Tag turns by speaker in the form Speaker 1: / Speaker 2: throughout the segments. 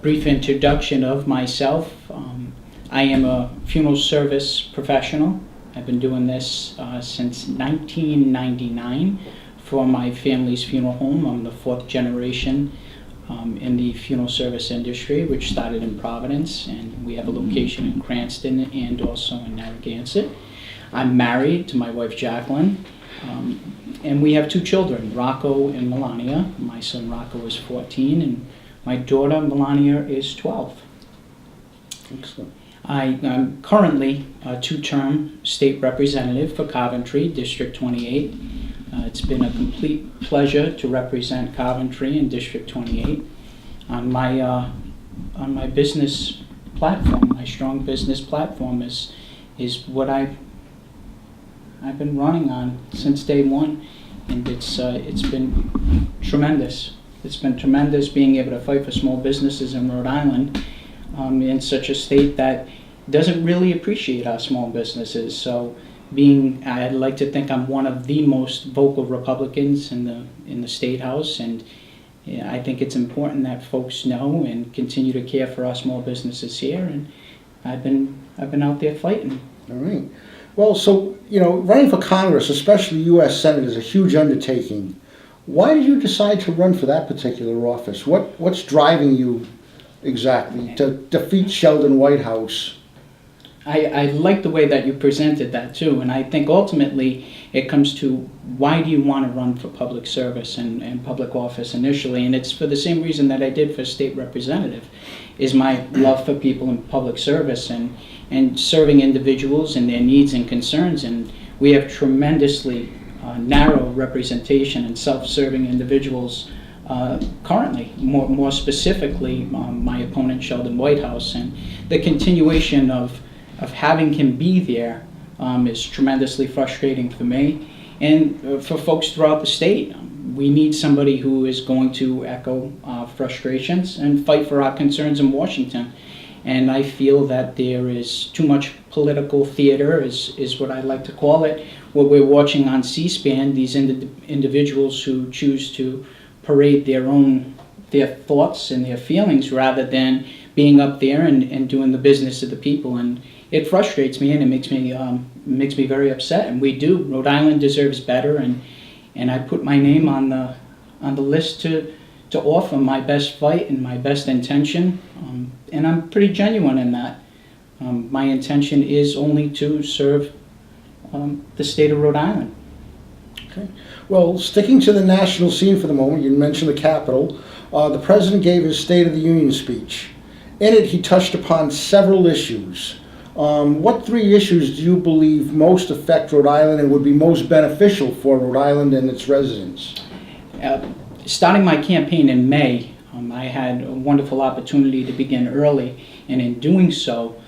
Speaker 1: Brief introduction of myself. I am a funeral service professional. I've been doing this since 1999 for my family's funeral home. I'm the fourth generation in the funeral service industry, which started in Providence, and we have a location in Cranston and also in Narragansett. I'm married to my wife Jacqueline, and we have two children, Rocco and Melania. My son Rocco is 14, and my daughter Melania is 12.
Speaker 2: Excellent.
Speaker 1: I'm currently a two-term state representative for Coventry, District 28. It's been a complete pleasure to represent Coventry in District 28. On my business platform, my strong business platform is what I've been running on since day one, and it's been tremendous. It's been tremendous being able to fight for small businesses in Rhode Island, in such a state that doesn't really appreciate our small businesses. So I'd like to think I'm one of the most vocal Republicans in the State House, and I think it's important that folks know and continue to care for our small businesses here. And I've been out there fighting.
Speaker 2: All right. Well, so running for Congress, especially U.S. Senate, is a huge undertaking. Why did you decide to run for that particular office? What's driving you exactly to defeat Sheldon Whitehouse?
Speaker 1: I like the way that you presented that too, and I think ultimately it comes to why do you want to run for public service and public office initially, and it's for the same reason that I did for state representative, is my love for people in public service and serving individuals and their needs and concerns. And we have tremendously narrow representation and self-serving individuals currently, more specifically my opponent Sheldon Whitehouse, and the continuation of having him be there is tremendously frustrating for me and for folks throughout the state. We need somebody who is going to echo frustrations and fight for our concerns in Washington. And I feel that there is too much political theater, is what I like to call it. What we're watching on C-SPAN, these individuals who choose to parade their thoughts and their feelings rather than being up there and doing the business of the people. And it frustrates me, and it makes me very upset. And we do. Rhode Island deserves better, and I put my name on the list to offer my best fight and my best intention. And I'm pretty genuine in that. My intention is only to serve the state of Rhode Island.
Speaker 2: Okay. Well, sticking to the national scene for the moment, you mentioned the Capitol. The President gave his State of the Union speech. In it, he touched upon several issues. What three issues do you believe most affect Rhode Island and would be most beneficial for Rhode Island and its residents?
Speaker 1: Starting my campaign in May, I had a wonderful opportunity to begin early, and in doing so,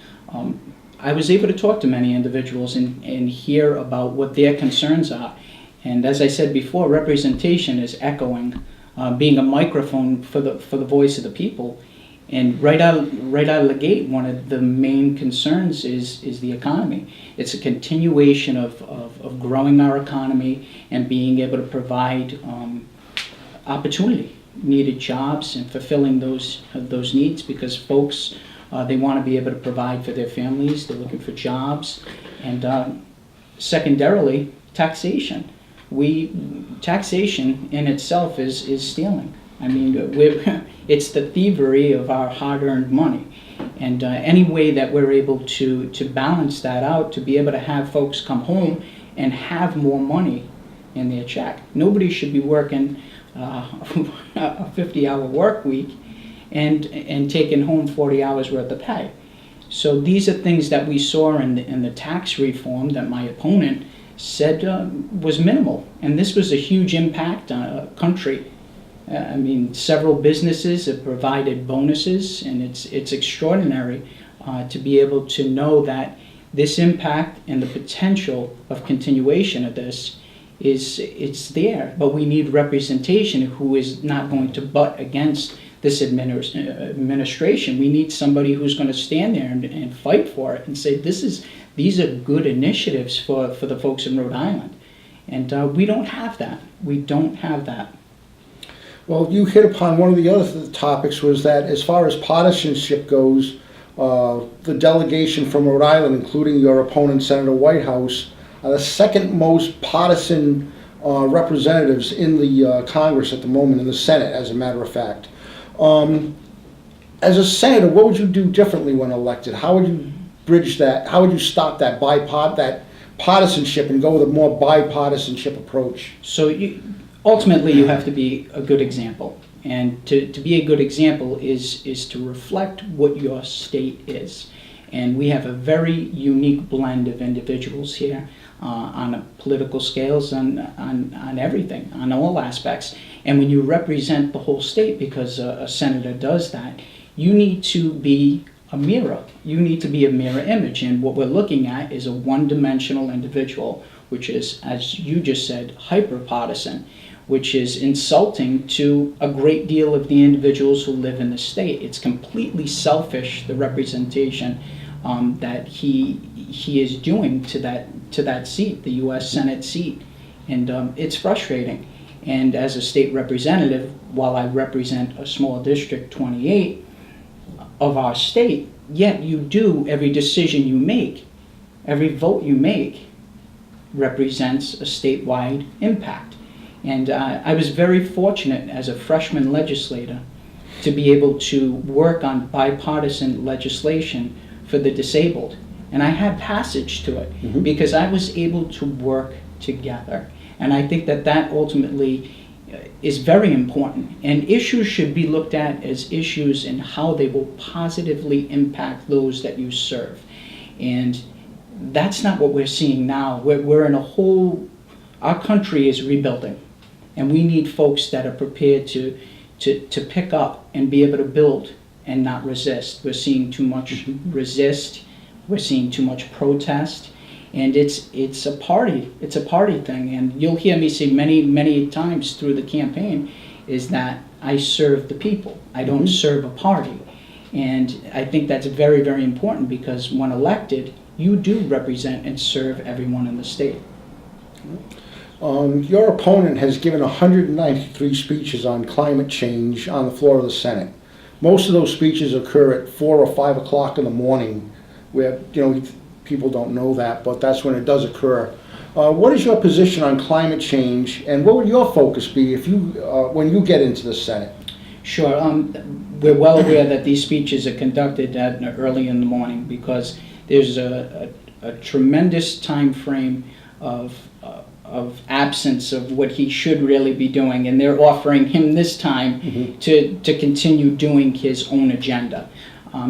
Speaker 1: I was able to talk to many individuals and hear about what their concerns are. And as I said before, representation is echoing, being a microphone for the voice of the people. And right out of the gate, one of the main concerns is the economy. It's a continuation of growing our economy and being able to provide opportunity, needed jobs, and fulfilling those needs, because folks, they want to be able to provide for their families. They're looking for jobs. And secondarily, taxation. Taxation in itself is stealing. I mean, it's the thievery of our hard-earned money. And any way that we're able to balance that out, to be able to have folks come home and have more money in their check. Nobody should be working a 50-hour work week and taking home 40 hours worth of pay. So these are things that we saw in the tax reform that my opponent said was minimal. And this was a huge impact on a country. I mean, several businesses have provided bonuses, and it's extraordinary to be able to know that this impact and the potential of continuation of this it's there. But we need representation who is not going to butt against this administration. We need somebody who's going to stand there and fight for it and say these are good initiatives for the folks in Rhode Island. And we don't have that. We don't have that.
Speaker 2: Well, you hit upon one of the other topics was that as far as partisanship goes, the delegation from Rhode Island, including your opponent, Senator Whitehouse, are the second most partisan representatives in the Congress at the moment, in the Senate, as a matter of fact. As a senator, what would you do differently when elected? How would you bridge that? How would you stop that partisanship and go with a more bipartisanship approach?
Speaker 1: So ultimately, you have to be a good example. And to be a good example is to reflect what your state is. And we have a very unique blend of individuals here on a political scales, on everything, on all aspects. And when you represent the whole state, because a senator does that, you need to be a mirror. You need to be a mirror image. And what we're looking at is a one-dimensional individual, which is, as you just said, hyper-partisan, which is insulting to a great deal of the individuals who live in the state. It's completely selfish, the representation that he is doing to that seat, the US Senate seat. And it's frustrating. And as a state representative, while I represent a small district, 28, of our state, yet you do, every decision you make, every vote you make represents a statewide impact. And I was very fortunate as a freshman legislator to be able to work on bipartisan legislation for the disabled. And I had passage to it because I was able to work together. And I think that ultimately is very important. And issues should be looked at as issues and how they will positively impact those that you serve. And that's not what we're seeing now. We're in our country is rebuilding. And we need folks that are prepared to pick up and be able to build and not resist. We're seeing too much resist. We're seeing too much protest. And it's a party thing. And you'll hear me say many times through the campaign is that I serve the people. I don't serve a party. And I think that's very, very important because when elected, you do represent and serve everyone in the state.
Speaker 2: Your opponent has given 193 speeches on climate change on the floor of the Senate. Most of those speeches occur at 4 or 5 o'clock in the morning, where people don't know that, but that's when it does occur. What is your position on climate change, and what would your focus be if when you get into the Senate?
Speaker 1: Sure. We're well aware that these speeches are conducted early in the morning because there's a tremendous time frame of absence of what he should really be doing, and they're offering him this time to continue doing his own agenda.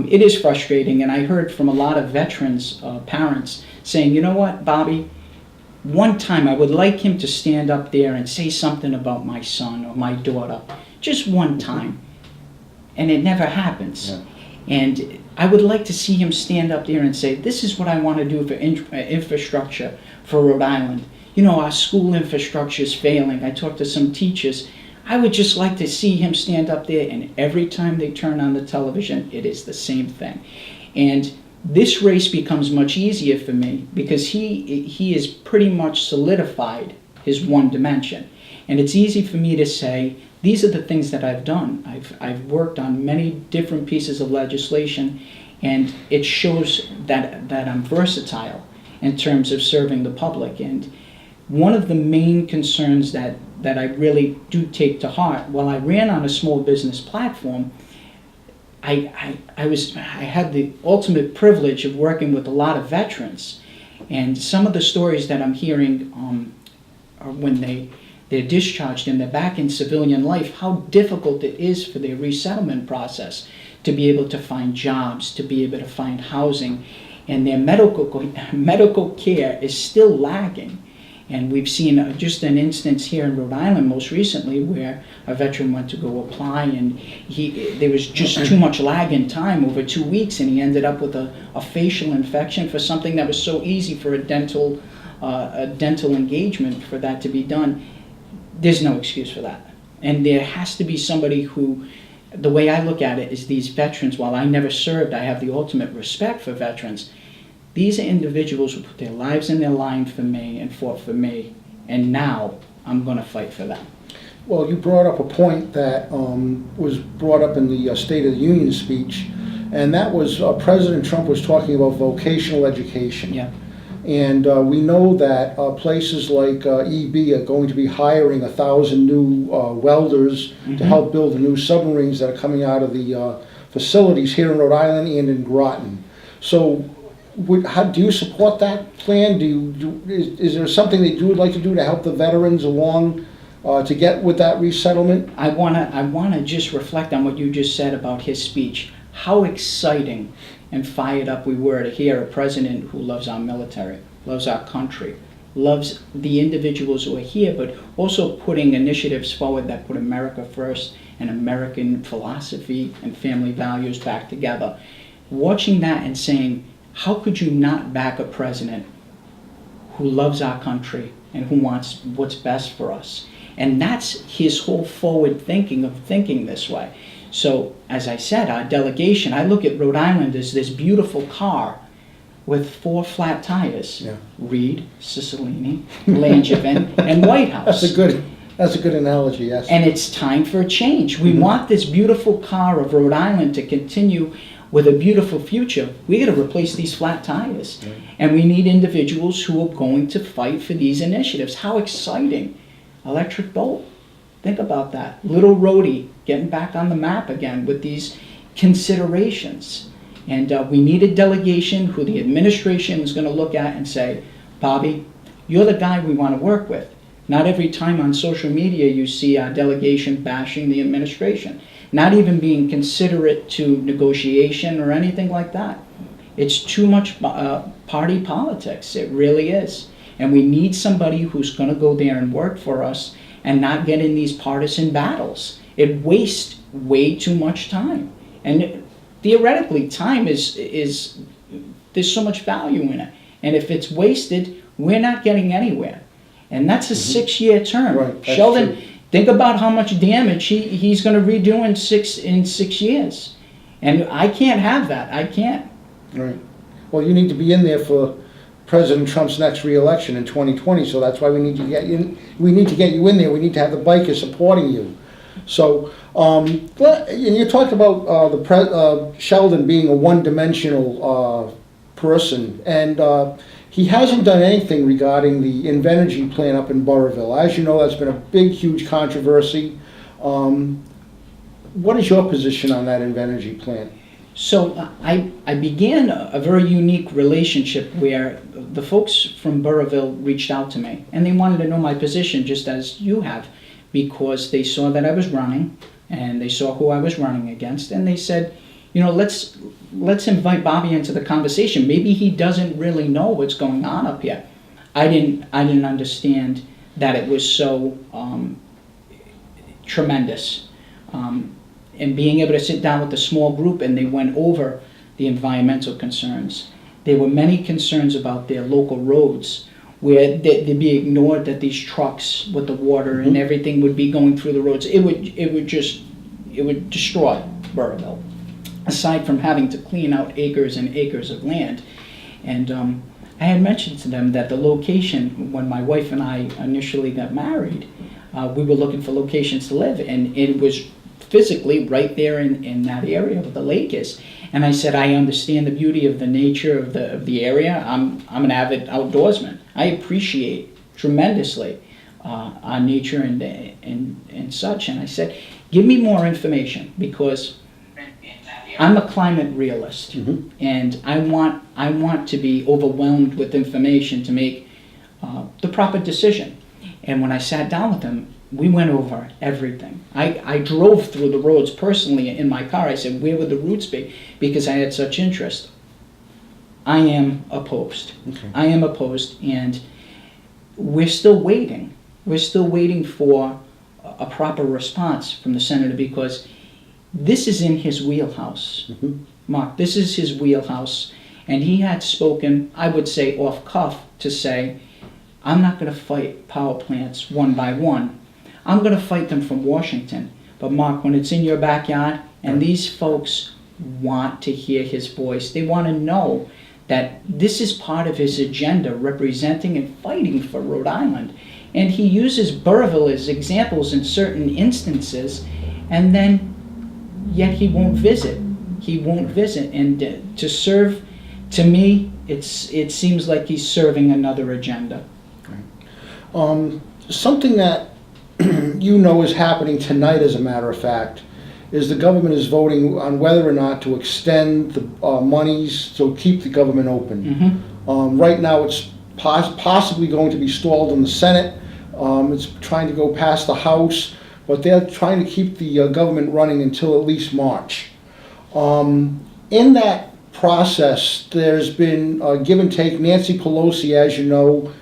Speaker 1: It is frustrating, and I heard from a lot of veterans, parents, saying, you know what, Bobby, one time I would like him to stand up there and say something about my son or my daughter, just one time, and it never happens. Yeah. And I would like to see him stand up there and say, this is what I want to do for infrastructure for Rhode Island. Our school infrastructure is failing. I talked to some teachers. I would just like to see him stand up there, and every time they turn on the television, it is the same thing. And this race becomes much easier for me because he is pretty much solidified his one dimension. And it's easy for me to say, these are the things that I've done. I've worked on many different pieces of legislation, and it shows that I'm versatile in terms of serving the public. And one of the main concerns that I really do take to heart, while I ran on a small business platform, I had the ultimate privilege of working with a lot of veterans. And some of the stories that I'm hearing are when they're discharged and they're back in civilian life, how difficult it is for their resettlement process to be able to find jobs, to be able to find housing, and their medical care is still lagging. And we've seen just an instance here in Rhode Island most recently where a veteran went to go apply and there was just too much lag in time over 2 weeks, and he ended up with a facial infection for something that was so easy for a dental engagement for that to be done. There's no excuse for that. And there has to be somebody who, the way I look at it is these veterans, while I never served, I have the ultimate respect for veterans. These are individuals who put their lives in their line for me and fought for me, and now I'm going to fight for them.
Speaker 2: Well, you brought up a point that was brought up in the State of the Union speech, and that was President Trump was talking about vocational education.
Speaker 1: Yeah.
Speaker 2: And we know that places like EB are going to be hiring 1,000 new welders to help build the new submarines that are coming out of the facilities here in Rhode Island and in Groton. So how do you support that plan? Is there something that you would like to do to help the veterans along to get with that resettlement?
Speaker 1: I wanna just reflect on what you just said about his speech. How exciting and fired up we were to hear a president who loves our military, loves our country, loves the individuals who are here, but also putting initiatives forward that put America first and American philosophy and family values back together. Watching that and saying, how could you not back a president who loves our country and who wants what's best for us? And that's his whole forward thinking of thinking this way. So, as I said, our delegation, I look at Rhode Island as this beautiful car with 4 flat tires.
Speaker 2: Yeah.
Speaker 1: Reed, Cicilline, Langevin, and Whitehouse.
Speaker 2: That's a good analogy, yes.
Speaker 1: And it's time for a change. We want this beautiful car of Rhode Island to continue with a beautiful future. We got to replace these flat tires.
Speaker 2: Right.
Speaker 1: And we need individuals who are going to fight for these initiatives. How exciting. Electric Bolt. Think about that. Little Rhodey getting back on the map again with these considerations. And we need a delegation who the administration is going to look at and say, Bobby, you're the guy we want to work with. Not every time on social media you see our delegation bashing the administration. Not even being considerate to negotiation or anything like that. It's too much party politics. It really is. And we need somebody who's going to go there and work for us and not get in these partisan battles. It wastes way too much time. And theoretically, time is there's so much value in it. And if it's wasted, we're not getting anywhere. And that's a 6-year term.
Speaker 2: Right,
Speaker 1: Sheldon,
Speaker 2: true.
Speaker 1: think about how much damage he's going to redo in 6 years. And I can't have that. I can't.
Speaker 2: Right. Well, you need to be in there for President Trump's next re-election in 2020, so that's why we need to get you. We need to get you in there. We need to have the bikers supporting you. So, and you talked about Sheldon being a one-dimensional person, and he hasn't done anything regarding the Invenergy plan up in Burrillville. As you know, that's been a big, huge controversy. What is your position on that Invenergy plan?
Speaker 1: So I began a very unique relationship where the folks from Burrillville reached out to me, and they wanted to know my position just as you have, because they saw that I was running, and they saw who I was running against, and they said, you know, let's invite Bobby into the conversation. Maybe he doesn't really know what's going on up here. I didn't understand that it was so tremendous. And being able to sit down with a small group, and they went over the environmental concerns. There were many concerns about their local roads, where they'd be ignored, that these trucks with the water and everything would be going through the roads. It would destroy Burrillville, aside from having to clean out acres and acres of land. And I had mentioned to them that the location, when my wife and I initially got married, we were looking for locations to live, and it was physically right there in that area where the lake is. And I said, I understand the beauty of the nature of the area. I'm an avid outdoorsman. I appreciate tremendously our nature and such. And I said, give me more information, because I'm a climate realist, and I want to be overwhelmed with information to make the proper decision. And when I sat down with him, we went over everything. I drove through the roads personally in my car. I said, where would the routes be? Because I had such interest. I am opposed.
Speaker 2: Okay.
Speaker 1: I am opposed, and we're still waiting. We're still waiting for a proper response from the senator, because this is in his wheelhouse. Mark, this is his wheelhouse. And he had spoken, I would say off cuff, to say, I'm not going to fight power plants one by one. I'm going to fight them from Washington. But Mark, when it's in your backyard, and these folks want to hear his voice, they want to know that this is part of his agenda, representing and fighting for Rhode Island. And he uses Burrville as examples in certain instances, and then yet he won't visit. He won't visit. And to serve, to me, it seems like he's serving another agenda.
Speaker 2: Something that you know is happening tonight, as a matter of fact, is the government is voting on whether or not to extend the monies to keep the government open.
Speaker 1: Mm-hmm.
Speaker 2: Right now, it's possibly going to be stalled in the Senate. It's trying to go past the House, but they're trying to keep the government running until at least March. In that process, there's been give and take. Nancy Pelosi, as you know,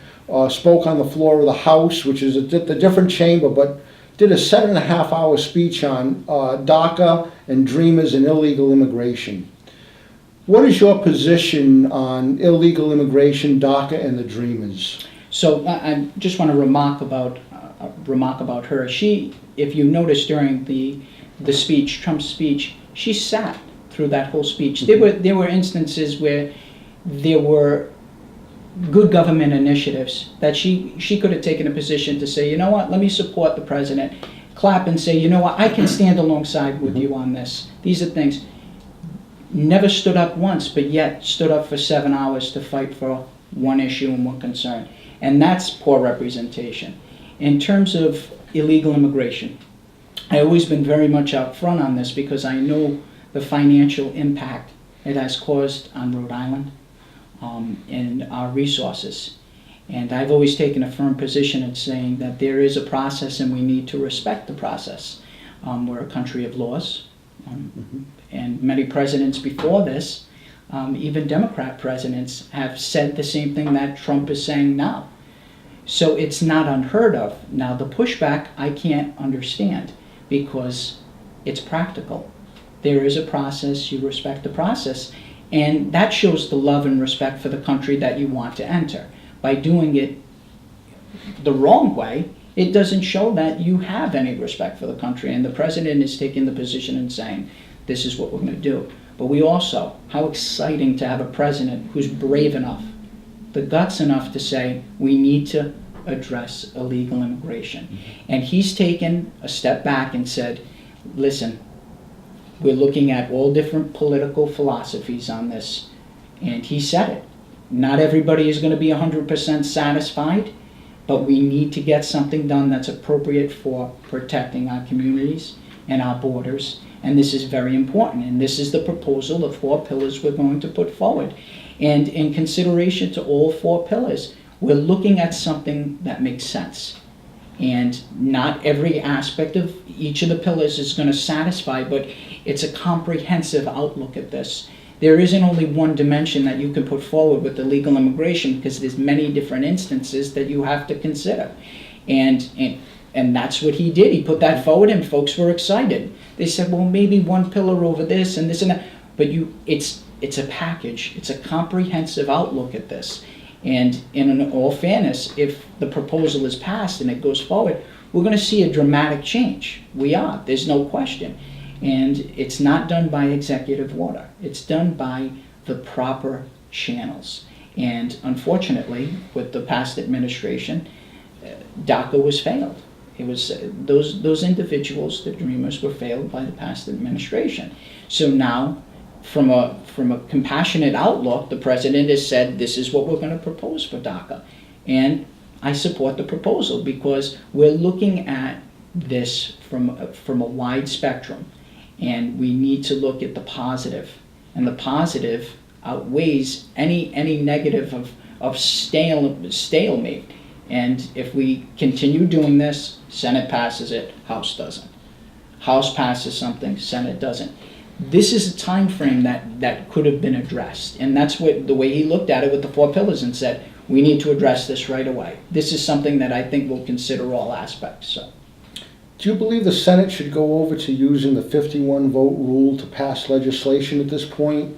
Speaker 2: spoke on the floor of the House, which is a different chamber, but did a 7.5-hour speech on DACA and Dreamers and illegal immigration. What is your position on illegal immigration, DACA, and the Dreamers?
Speaker 1: So I just want to remark about her. She, if you notice during the speech, Trump's speech, she sat through that whole speech.
Speaker 2: Mm-hmm.
Speaker 1: There were instances where there were good government initiatives that she could have taken a position to say, you know what, let me support the president, clap and say, you know what, I can stand alongside with you on this. These are things. Never stood up once, but yet stood up for 7 hours to fight for one issue and one concern. And that's poor representation. In terms of illegal immigration, I've always been very much out front on this because I know the financial impact it has caused on Rhode Island and our resources. And I've always taken a firm position in saying that there is a process and we need to respect the process. We're a country of laws. And many presidents before this, even Democrat presidents, have said the same thing that Trump is saying now. So it's not unheard of. Now the pushback I can't understand because it's practical. There is a process, you respect the process, and that shows the love and respect for the country that you want to enter. By doing it the wrong way, it doesn't show that you have any respect for the country, and the president is taking the position and saying, this is what we're going to do. But we also, how exciting to have a president who's brave enough, the guts enough to say, we need to address illegal immigration. And he's taken a step back and said, listen, we're looking at all different political philosophies on this. And he said it. Not everybody is going to be 100% satisfied, but we need to get something done that's appropriate for protecting our communities and our borders. And this is very important. And this is the proposal of 4 pillars we're going to put forward. And in consideration to all 4 pillars, we're looking at something that makes sense. And not every aspect of each of the pillars is going to satisfy, but it's a comprehensive outlook at this. There isn't only one dimension that you can put forward with illegal immigration because there's many different instances that you have to consider. And that's what he did. He put that forward and folks were excited. They said, well, maybe one pillar over this and this and that. But it's a package. It's a comprehensive outlook at this. And in all fairness, if the proposal is passed and it goes forward, we're going to see a dramatic change. We are. There's no question. And it's not done by executive order. It's done by the proper channels. And unfortunately, with the past administration, DACA was failed. It was those individuals, the Dreamers, were failed by the past administration. So now, from a compassionate outlook, the president has said, this is what we're going to propose for DACA. And I support the proposal because we're looking at this from a wide spectrum. And we need to look at the positive. And the positive outweighs any negative of stalemate. And if we continue doing this, Senate passes it, House doesn't. House passes something, Senate doesn't. This is a time frame that could have been addressed. And that's what the way he looked at it with the 4 pillars and said, we need to address this right away. This is something that I think will consider all aspects. So,
Speaker 2: do you believe the Senate should go over to using the 51 vote rule to pass legislation at this point?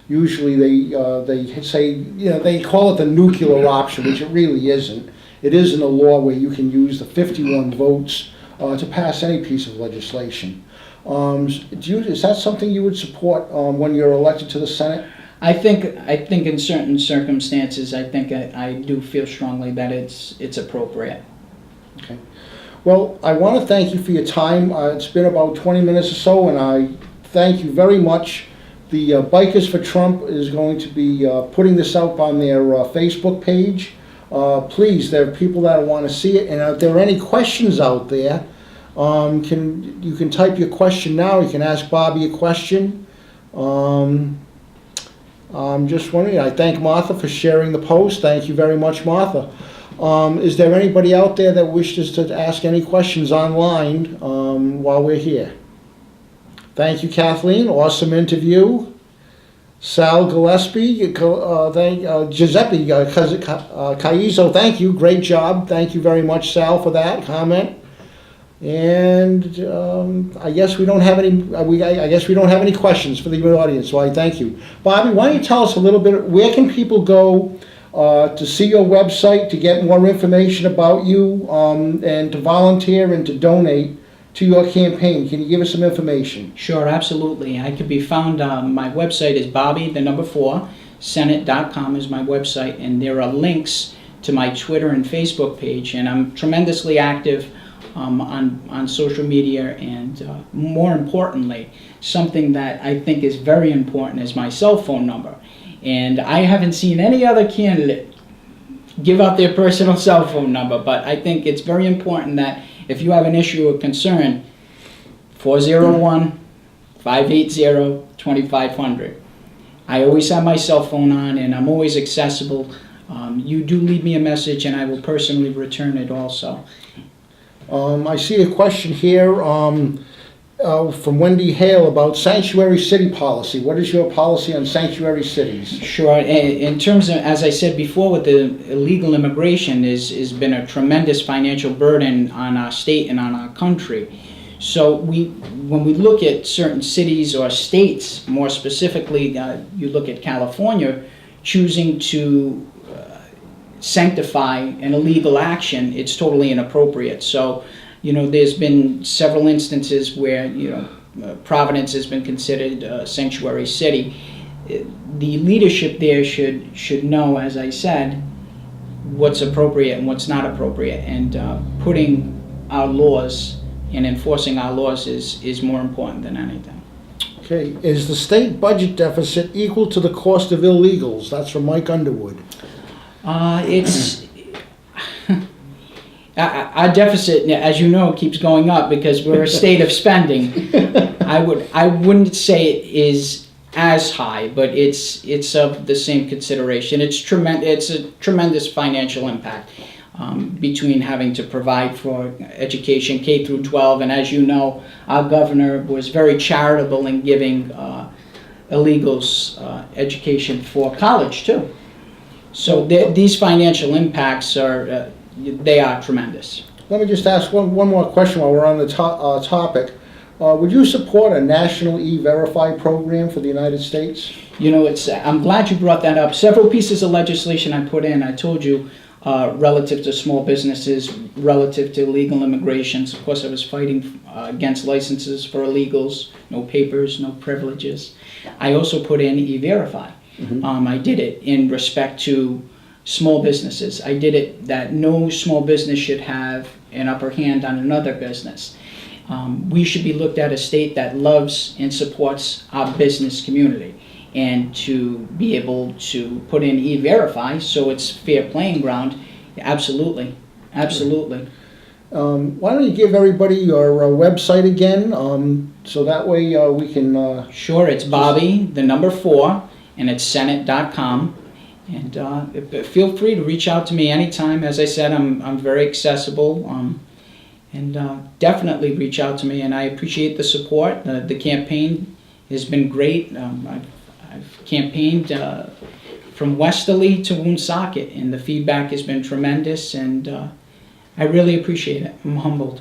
Speaker 2: Usually they say, they call it the nuclear option, which it really isn't. It isn't a law where you can use the 51 votes to pass any piece of legislation. Is that something you would support when you're elected to the Senate?
Speaker 1: I think in certain circumstances, I do feel strongly that it's appropriate.
Speaker 2: Okay. Well, I want to thank you for your time. It's been about 20 minutes or so, and I thank you very much. The Bikers for Trump is going to be putting this up on their Facebook page. Please, there are people that want to see it, and if there are any questions out there, you can type your question now. You can ask Bobby a question. I'm just wondering, I thank Martha for sharing the post. Thank you very much, Martha. Is there anybody out there that wishes to ask any questions online while we're here? Thank you, Kathleen. Awesome interview. Sal Gillespie, Giuseppe Caizo, thank you. Great job. Thank you very much, Sal, for that comment. And I guess we don't have any. I guess we don't have any questions for the audience. So I thank you, Bobby. Why don't you tell us a little bit? Where can people go to see your website, to get more information about you, and to volunteer and to donate to your campaign? Can you give us some information?
Speaker 1: Sure, absolutely. I could be found. My website is Bobby4Senate.com is my website, and there are links to my Twitter and Facebook page. And I'm tremendously active on social media, and more importantly, something that I think is very important is my cell phone number. And I haven't seen any other candidate give out their personal cell phone number, but I think it's very important that if you have an issue or concern, 401-580-2500. I always have my cell phone on, and I'm always accessible. You do leave me a message, and I will personally return it also.
Speaker 2: I see a question here from Wendy Hale about sanctuary city policy. What is your policy on sanctuary cities?
Speaker 1: Sure. In terms of, as I said before, with the illegal immigration, has been a tremendous financial burden on our state and on our country. So when we look at certain cities or states, more specifically, you look at California, choosing to sanctify an illegal action, it's totally inappropriate. So, there's been several instances where, Providence has been considered a sanctuary city. The leadership there should know, as I said, what's appropriate and what's not appropriate, and putting our laws and enforcing our laws is more important than anything.
Speaker 2: Okay, is the state budget deficit equal to the cost of illegals? That's from Mike Underwood.
Speaker 1: It's our deficit, as you know, keeps going up because we're a state of spending. I wouldn't say it is as high, but it's of the same consideration. It's a tremendous financial impact between having to provide for education K through 12, and as you know, our governor was very charitable in giving illegals education for college too. So these financial impacts are tremendous.
Speaker 2: Let me just ask one more question while we're on the topic. Would you support a national E-Verify program for the United States?
Speaker 1: I'm glad you brought that up. Several pieces of legislation I put in, I told you, relative to small businesses, relative to illegal immigrations. Of course, I was fighting against licenses for illegals, no papers, no privileges. I also put in E-Verify. Mm-hmm. I did it in respect to small businesses. I did it that no small business should have an upper hand on another business. We should be looked at a state that loves and supports our business community, and to be able to put in E-Verify so it's fair playing ground, absolutely. Why don't you give everybody your website again, so that way we can... Sure, it's Bobby, the number 4, and it's Senate.com. And feel free to reach out to me anytime. As I said, I'm very accessible, and definitely reach out to me. And I appreciate the support. The campaign has been great. I've campaigned from Westerly to Woonsocket, and the feedback has been tremendous. And I really appreciate it. I'm humbled.